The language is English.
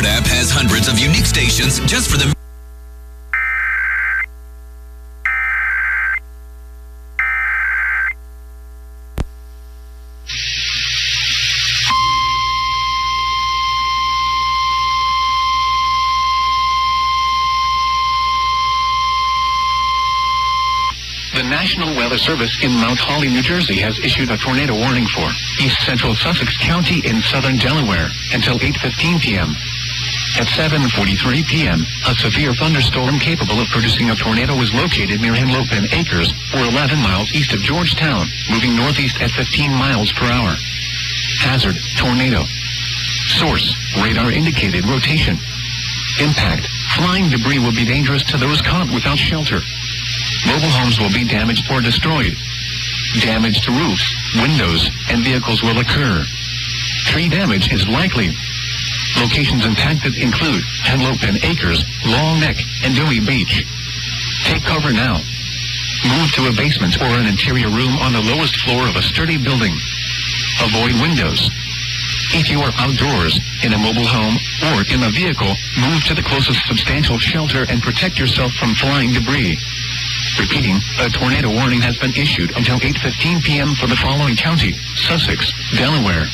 iHeart app has hundreds of unique stations just for the... The National Weather Service in Mount Holly, New Jersey has issued a tornado warning for East Central Sussex County in southern Delaware until 8:15 p.m. At 7:43 p.m., a severe thunderstorm capable of producing a tornado was located near Henlopen Acres, or 11 miles east of Georgetown, moving northeast at 15 miles per hour. Hazard, tornado. Source, radar indicated rotation. Impact, flying debris will be dangerous to those caught without shelter. Mobile homes will be damaged or destroyed. Damage to roofs, windows, and vehicles will occur. Tree damage is likely. Locations impacted include Henlopen Acres, Long Neck, and Dewey Beach. Take cover now. Move to a basement or an interior room on the lowest floor of a sturdy building. Avoid windows. If you are outdoors, in a mobile home, or in a vehicle, move to the closest substantial shelter and protect yourself from flying debris. Repeating, a tornado warning has been issued until 8:15 p.m. for the following county: Sussex, Delaware,